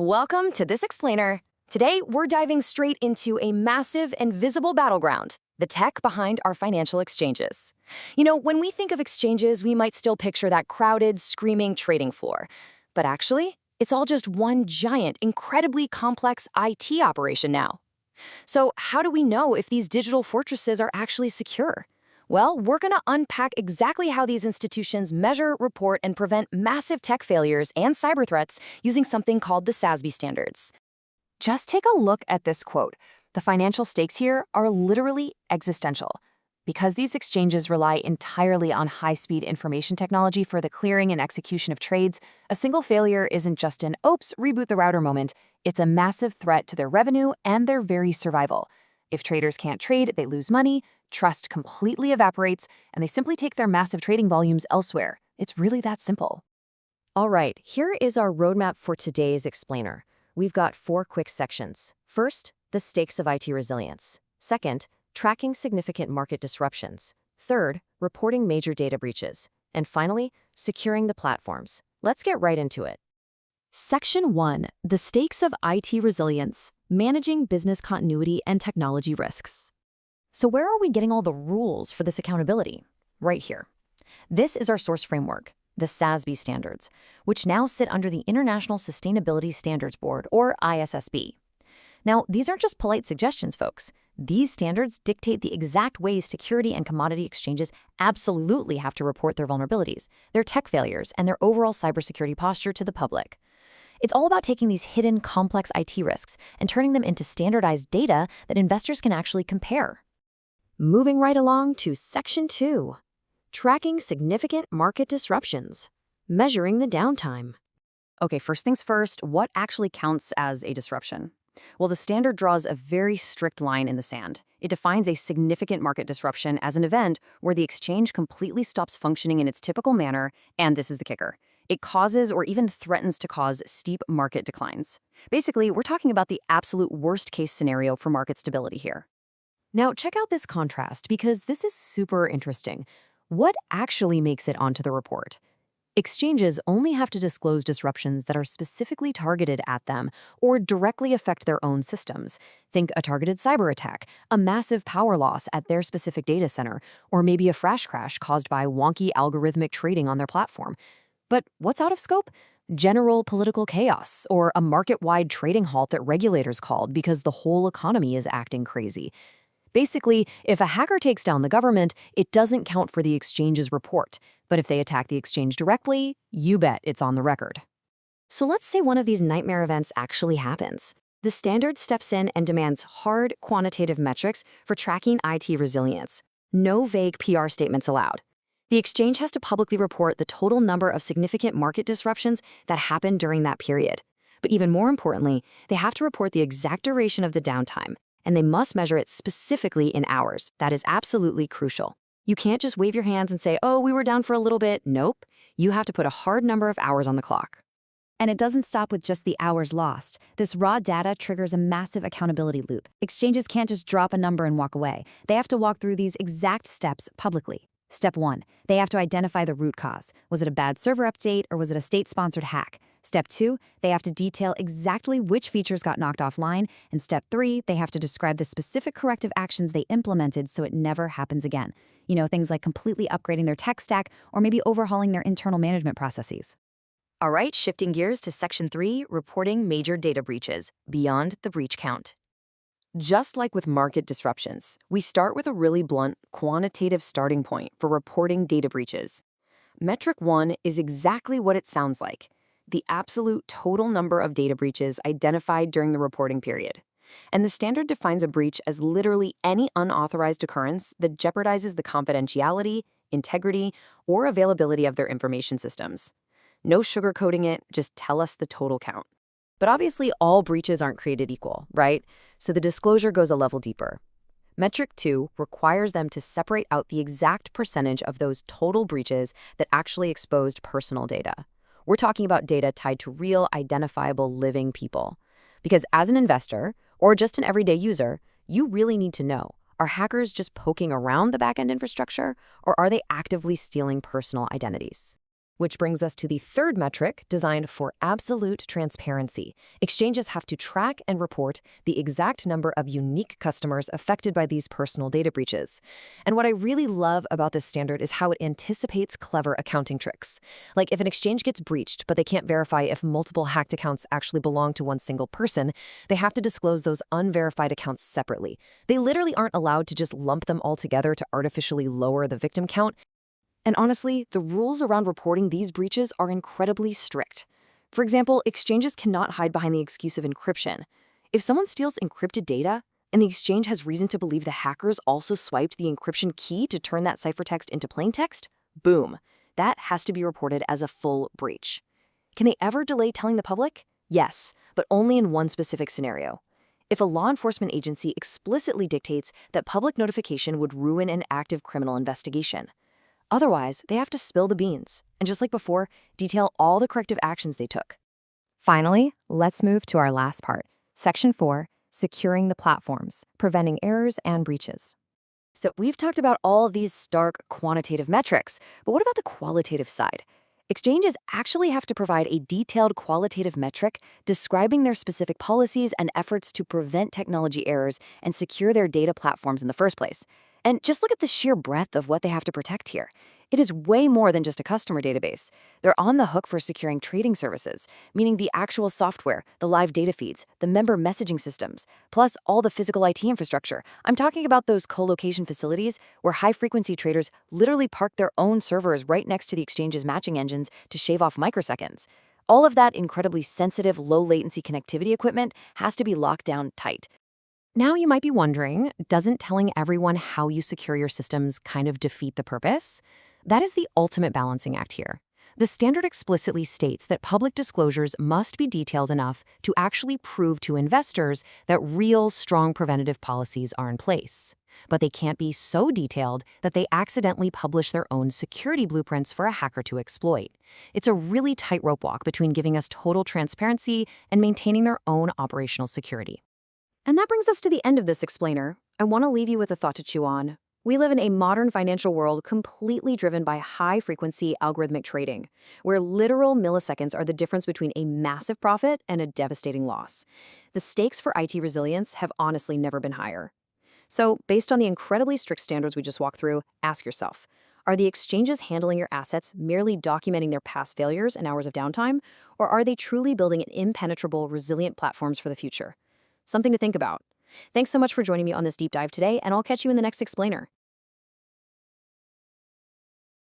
Welcome to This Explainer. Today, we're diving straight into a massive and visible battleground, the tech behind our financial exchanges. When we think of exchanges, we might still picture that crowded, screaming trading floor. But actually, it's all just one giant, incredibly complex IT operation now. So how do we know if these digital fortresses are actually secure? Well, we're going to unpack exactly how these institutions measure, report, and prevent massive tech failures and cyber threats using something called the SASB standards. Just take a look at this quote. The financial stakes here are literally existential. Because these exchanges rely entirely on high-speed information technology for the clearing and execution of trades, a single failure isn't just an oops, reboot the router moment. It's a massive threat to their revenue and their very survival. If traders can't trade, they lose money, trust completely evaporates, and they simply take their massive trading volumes elsewhere. It's really that simple. All right, here is our roadmap for today's explainer. We've got 4 quick sections. First, the stakes of IT resilience. Second, tracking significant market disruptions. Third, reporting major data breaches. And finally, securing the platforms. Let's get right into it. Section 1, the stakes of IT resilience, managing business continuity and technology risks. So where are we getting all the rules for this accountability? Right here. This is our source framework, the SASB standards, which now sit under the International Sustainability Standards Board, or ISSB. Now, these aren't just polite suggestions, folks. These standards dictate the exact ways security and commodity exchanges absolutely have to report their vulnerabilities, their tech failures, and their overall cybersecurity posture to the public. It's all about taking these hidden, complex IT risks and turning them into standardized data that investors can actually compare. Moving right along to Section 2, tracking significant market disruptions, measuring the downtime. Okay, first things first, what actually counts as a disruption? Well, the standard draws a very strict line in the sand. It defines a significant market disruption as an event where the exchange completely stops functioning in its typical manner, and this is the kicker. It causes or even threatens to cause steep market declines. Basically, we're talking about the absolute worst-case scenario for market stability here. Now, check out this contrast because this is super interesting. What actually makes it onto the report? Exchanges only have to disclose disruptions that are specifically targeted at them or directly affect their own systems. Think a targeted cyber attack, a massive power loss at their specific data center, or maybe a flash crash caused by wonky algorithmic trading on their platform. But what's out of scope? General political chaos, or a market-wide trading halt that regulators called because the whole economy is acting crazy. Basically, if a hacker takes down the government, it doesn't count for the exchange's report. But if they attack the exchange directly, you bet it's on the record. So let's say one of these nightmare events actually happens. The standard steps in and demands hard, quantitative metrics for tracking IT resilience. No vague PR statements allowed. The exchange has to publicly report the total number of significant market disruptions that happened during that period. But even more importantly, they have to report the exact duration of the downtime, and they must measure it specifically in hours. That is absolutely crucial. You can't just wave your hands and say, oh, we were down for a little bit. Nope. You have to put a hard number of hours on the clock. And it doesn't stop with just the hours lost. This raw data triggers a massive accountability loop. Exchanges can't just drop a number and walk away. They have to walk through these exact steps publicly. Step 1, they have to identify the root cause. Was it a bad server update or was it a state-sponsored hack? Step 2, they have to detail exactly which features got knocked offline. And Step 3, they have to describe the specific corrective actions they implemented so it never happens again. Things like completely upgrading their tech stack or maybe overhauling their internal management processes. All right, shifting gears to Section 3, reporting major data breaches, beyond the breach count. Just like with market disruptions, we start with a really blunt, quantitative starting point for reporting data breaches. Metric 1 is exactly what it sounds like, the absolute total number of data breaches identified during the reporting period. And the standard defines a breach as literally any unauthorized occurrence that jeopardizes the confidentiality, integrity, or availability of their information systems. No sugarcoating it, just tell us the total count. But obviously, all breaches aren't created equal, right? So the disclosure goes a level deeper. Metric 2 requires them to separate out the exact percentage of those total breaches that actually exposed personal data. We're talking about data tied to real, identifiable, living people. Because as an investor, or just an everyday user, you really need to know, are hackers just poking around the back-end infrastructure, or are they actively stealing personal identities? Which brings us to the third metric designed for absolute transparency. Exchanges have to track and report the exact number of unique customers affected by these personal data breaches. And what I really love about this standard is how it anticipates clever accounting tricks. Like if an exchange gets breached, but they can't verify if multiple hacked accounts actually belong to one single person, they have to disclose those unverified accounts separately. They literally aren't allowed to just lump them all together to artificially lower the victim count. And honestly, the rules around reporting these breaches are incredibly strict. For example, exchanges cannot hide behind the excuse of encryption. If someone steals encrypted data, and the exchange has reason to believe the hackers also swiped the encryption key to turn that ciphertext into plain text, boom, that has to be reported as a full breach. Can they ever delay telling the public? Yes, but only in one specific scenario. If a law enforcement agency explicitly dictates that public notification would ruin an active criminal investigation. Otherwise, they have to spill the beans, and just like before, detail all the corrective actions they took. Finally, let's move to our last part, Section 4, Securing the Platforms, Preventing Errors and Breaches. So we've talked about all these stark quantitative metrics, but what about the qualitative side? Exchanges actually have to provide a detailed qualitative metric describing their specific policies and efforts to prevent technology errors and secure their data platforms in the first place. And just look at the sheer breadth of what they have to protect here. It is way more than just a customer database. They're on the hook for securing trading services, meaning the actual software, the live data feeds, the member messaging systems, plus all the physical IT infrastructure. I'm talking about those co-location facilities where high-frequency traders literally park their own servers right next to the exchange's matching engines to shave off microseconds. All of that incredibly sensitive, low-latency connectivity equipment has to be locked down tight. Now you might be wondering, doesn't telling everyone how you secure your systems kind of defeat the purpose? That is the ultimate balancing act here. The standard explicitly states that public disclosures must be detailed enough to actually prove to investors that real, strong preventative policies are in place. But they can't be so detailed that they accidentally publish their own security blueprints for a hacker to exploit. It's a really tightrope walk between giving us total transparency and maintaining their own operational security. And that brings us to the end of this explainer. I want to leave you with a thought to chew on. We live in a modern financial world completely driven by high-frequency algorithmic trading, where literal milliseconds are the difference between a massive profit and a devastating loss. The stakes for IT resilience have honestly never been higher. So, based on the incredibly strict standards we just walked through, ask yourself, are the exchanges handling your assets merely documenting their past failures and hours of downtime, or are they truly building impenetrable, resilient platforms for the future? Something to think about. Thanks so much for joining me on this deep dive today, and I'll catch you in the next explainer.